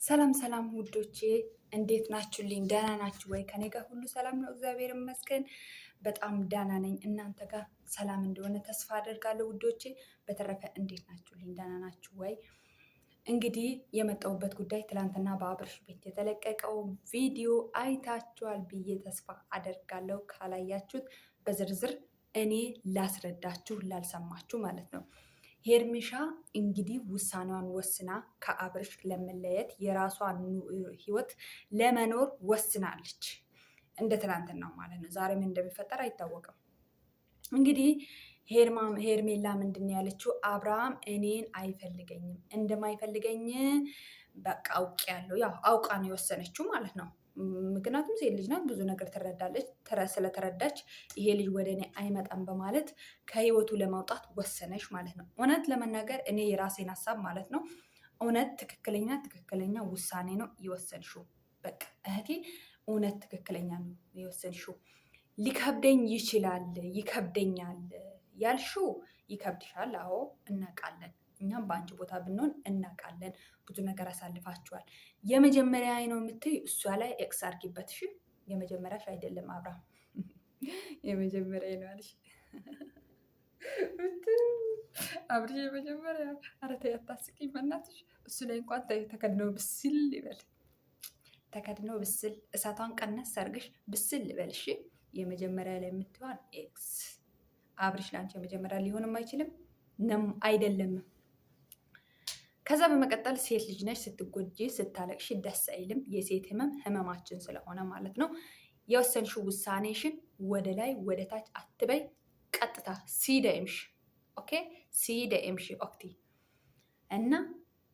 ሰላም ሰላም ውዶቼ እንዴት ናችሁልኝ? ደህና ናችሁ ወይ? ከኔ ጋር ሁሉ ሰላም ነው፣ እግዚአብሔር ይመስገን። በጣም ደህና ነኝ። እናንተ ጋር ሰላም እንደሆነ ተስፋ አደርጋለሁ ውዶቼ። በተረፈ እንዴት ናችሁልኝ? ደህና ናችሁ ወይ? እንግዲህ የመጣሁበት ጉዳይ ትላንትና በአብርሽ ቤት የተለቀቀው ቪዲዮ አይታችኋል ብዬ ተስፋ አደርጋለሁ። ካላያችሁት በዝርዝር እኔ ላስረዳችሁ፣ ላልሰማችሁ ማለት ነው። ሄርሜሻ እንግዲህ ውሳኔዋን ወስና ከአብርሽ ለመለየት የራሷን ህይወት ለመኖር ወስናለች። እንደ ትናንትናው ማለት ነው። ዛሬ ምን እንደሚፈጠር አይታወቅም። እንግዲህ ሄርሜላ ምንድን ነው ያለችው? አብርሃም እኔን አይፈልገኝም፣ እንደማይፈልገኝ በቃ አውቄያለሁ። ያው አውቃ ነው የወሰነችው ማለት ነው። ምክንያቱም ሴት ልጅ ናት፣ ብዙ ነገር ትረዳለች። ስለተረዳች ይሄ ልጅ ወደ እኔ አይመጣም በማለት ከህይወቱ ለማውጣት ወሰነች ማለት ነው። እውነት ለመናገር እኔ የራሴን ሀሳብ ማለት ነው፣ እውነት ትክክለኛ ውሳኔ ነው የወሰንሽው። በቃ እህቴ እውነት ትክክለኛ ነው የወሰንሽው። ሊከብደኝ ይችላል፣ ይከብደኛል ያልሽው ይከብድሻል። አዎ እናውቃለን። እኛም በአንቺ ቦታ ብንሆን እናውቃለን። ብዙ ነገር አሳልፋችኋል። የመጀመሪያ ነው የምትይ እሷ ላይ ኤክስ አድርጊበት። እሺ የመጀመሪያሽ አይደለም አብርሃም፣ የመጀመሪያ ነው አልሽ። አብርሽ የመጀመሪያ። ኧረ ተይ አታስቂኝ በእናትሽ። እሱ ላይ እንኳን ተከድኖ ብስል ይበል፣ ተከድኖ ብስል፣ እሳቷን ቀነስ አድርገሽ ብስል ይበል። እሺ የመጀመሪያ ላይ የምትሆን ኤክስ አብርሽ ለአንቺ የመጀመሪያ ሊሆንም አይችልም አይደለም። ከዛ በመቀጠል ሴት ልጅ ነች፣ ስትጎጂ ስታለቅሽ ደስ አይልም። የሴት ህመም ህመማችን ስለሆነ ማለት ነው። የወሰንሽው ውሳኔሽን ወደ ላይ ወደ ታች አትበይ። ቀጥታ ሲደምሽ ኦኬ፣ ሲደምሽ ኦክቲ እና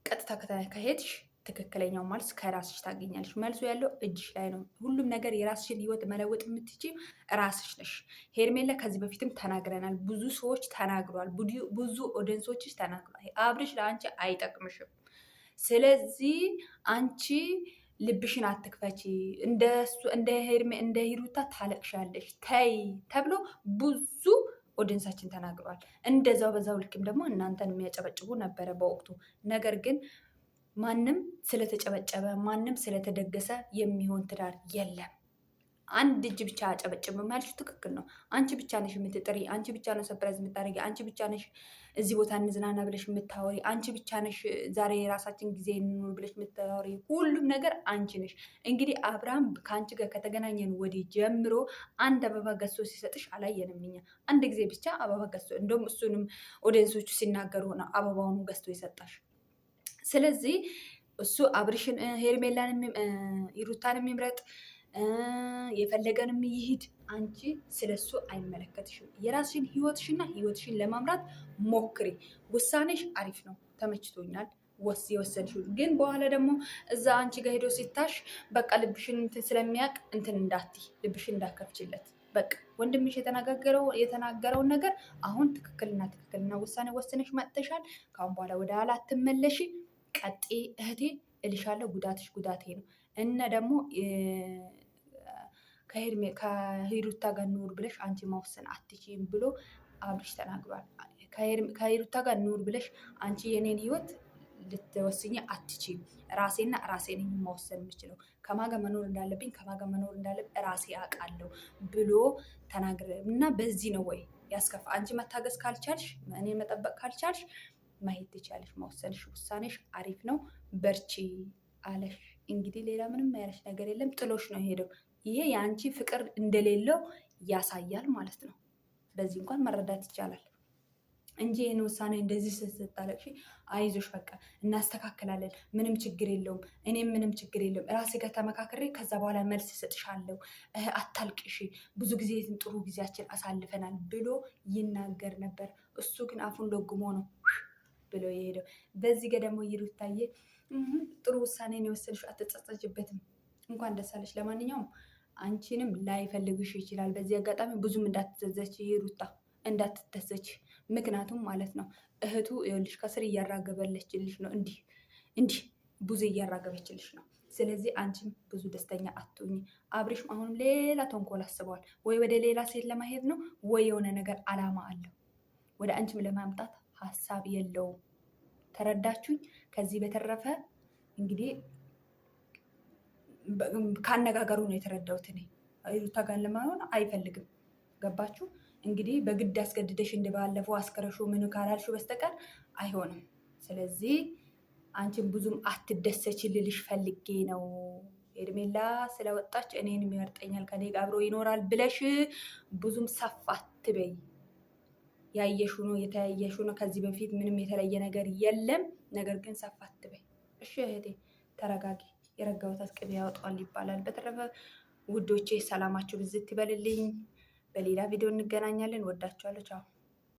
ቀጥታ ከሄድሽ ትክክለኛው መልስ ከራስሽ ታገኛለሽ። መልሱ ያለው እጅሽ ላይ ነው። ሁሉም ነገር የራስሽን ህይወት መለወጥ የምትችይ ራስሽ ነሽ። ሄርሜላ ከዚህ በፊትም ተናግረናል፣ ብዙ ሰዎች ተናግሯል፣ ብዙ ኦዲየንሶችሽ ተናግሯል። አብርሽ ለአንቺ አይጠቅምሽም። ስለዚህ አንቺ ልብሽን አትክፈቺ፣ እንደ ሂሩታ ታለቅሻለሽ፣ ተይ ተብሎ ብዙ ኦዲየንሳችን ተናግሯል። እንደዛው በዛው ልክም ደግሞ እናንተን የሚያጨበጭቡ ነበረ በወቅቱ። ነገር ግን ማንም ስለተጨበጨበ ማንም ስለተደገሰ የሚሆን ትዳር የለም። አንድ እጅ ብቻ አጨበጭብም ያልሽው ትክክል ነው። አንቺ ብቻ ነሽ የምትጥሪ፣ አንቺ ብቻ ነው ሰርፕራይዝ የምታደርጊ፣ አንቺ ብቻ ነሽ እዚህ ቦታ እንዝናና ብለሽ የምታወሪ፣ አንቺ ብቻ ነሽ ዛሬ የራሳችን ጊዜ እንኑር ብለሽ የምታወሪ። ሁሉም ነገር አንቺ ነሽ። እንግዲህ አብርሃም ከአንቺ ጋር ከተገናኘን ወዲህ ጀምሮ አንድ አበባ ገዝቶ ሲሰጥሽ አላየንም እኛ። አንድ ጊዜ ብቻ አበባ ገዝቶ፣ እንደውም እሱንም ኦዲየንሶቹ ሲናገሩ ነው አበባውን ገዝቶ የሰጣሽ። ስለዚህ እሱ አብርሽን ሄርሜላን ሂሩታን የሚምረጥ የፈለገንም ይሂድ፣ አንቺ ስለሱ አይመለከትሽም። የራስሽን ህይወትሽን ለማምራት ሞክሪ። ውሳኔሽ አሪፍ ነው፣ ተመችቶኛል የወሰንሽው። ግን በኋላ ደግሞ እዛ አንቺ ጋር ሄዶ ሲታሽ በቃ ልብሽን ስለሚያውቅ ልብሽን እንዳከፍችለት። በቃ ወንድምሽ የተናገረውን ነገር አሁን ትክክልና ውሳኔ ወስነሽ መጥተሻል። ከአሁን በኋላ ወደ ኋላ አትመለሺ። ቀጤ እህቴ እልሻለሁ፣ ጉዳትሽ ጉዳቴ ነው። እነ ደግሞ ከሂሩታ ጋር ኑር ብለሽ አንቺ መወሰን አትችይም ብሎ አብርሽ ተናግሯል። ከሂሩታ ጋር ኑር ብለሽ አንቺ የኔን ህይወት ልትወስኝ አትችይም። ራሴና ራሴ ነኝ መወሰን የምችለው። ከማጋ መኖር እንዳለብኝ ከማጋ መኖር እንዳለብኝ ራሴ አውቃለሁ ብሎ ተናግረ እና በዚህ ነው ወይ ያስከፋ? አንቺ መታገስ ካልቻልሽ፣ እኔ መጠበቅ ካልቻልሽ ማየት ትቻለሽ። መወሰንሽ ውሳኔሽ አሪፍ ነው፣ በርቺ አለሽ። እንግዲህ ሌላ ምንም ያለሽ ነገር የለም። ጥሎሽ ነው የሄደው። ይሄ የአንቺ ፍቅር እንደሌለው ያሳያል ማለት ነው። በዚህ እንኳን መረዳት ይቻላል እንጂ ይህን ውሳኔ እንደዚህ ስታለቅሺ አይዞሽ በቃ እናስተካክላለን፣ ምንም ችግር የለውም፣ እኔም ምንም ችግር የለውም፣ ራሴ ጋር ተመካክሬ ከዛ በኋላ መልስ እሰጥሻለሁ፣ አታልቅሺ፣ ብዙ ጊዜ ጥሩ ጊዜያችን አሳልፈናል ብሎ ይናገር ነበር። እሱ ግን አፉን ለጉሞ ነው ብሎ የሄደው። በዚህ ጋር ደግሞ ይሩታዬ ጥሩ ውሳኔ ነው የወሰንሽው፣ አትጸጸችበትም። እንኳን ደስ አለሽ። ለማንኛውም አንቺንም ላይፈልግሽ ይችላል። በዚህ አጋጣሚ ብዙም እንዳትዘዘች ይሩታ፣ እንዳትደሰች። ምክንያቱም ማለት ነው እህቱ ይኸውልሽ ከስር እያራገበለችልሽ ነው፣ እንዲህ ብዙ እያራገበችልሽ ነው። ስለዚህ አንቺም ብዙ ደስተኛ አትሁኝ። አብርሽም አሁንም ሌላ ተንኮል አስበዋል። ወይ ወደ ሌላ ሴት ለማሄድ ነው፣ ወይ የሆነ ነገር አላማ አለው። ወደ አንቺም ለማምጣት ሀሳብ የለውም። ተረዳችሁኝ? ከዚህ በተረፈ እንግዲህ ካነጋገሩ ነው የተረዳሁት እኔ። ሩታ ጋር ለማሆን አይፈልግም። ገባችሁ? እንግዲህ በግድ አስገድደሽ እንደባለፈው አስከረሹ ምን ካላልሹ በስተቀር አይሆንም። ስለዚህ አንቺን ብዙም አትደሰች ልልሽ ፈልጌ ነው። ሄርሜላ ስለወጣች እኔን ይመርጠኛል ከኔ ጋር አብሮ ይኖራል ብለሽ ብዙም ሰፋ አትበይ። ያየሹ ነው የተያየሹ ነው። ከዚህ በፊት ምንም የተለየ ነገር የለም። ነገር ግን ሰፋ አትበይ እሺ እህቴ፣ ተረጋጊ። የረጋ ወተት ቅቤ ያወጣዋል ይባላል። በተረፈ ውዶቼ ሰላማችሁ ብዝት ይበልልኝ። በሌላ ቪዲዮ እንገናኛለን። ወዳችኋለሁ። ቻው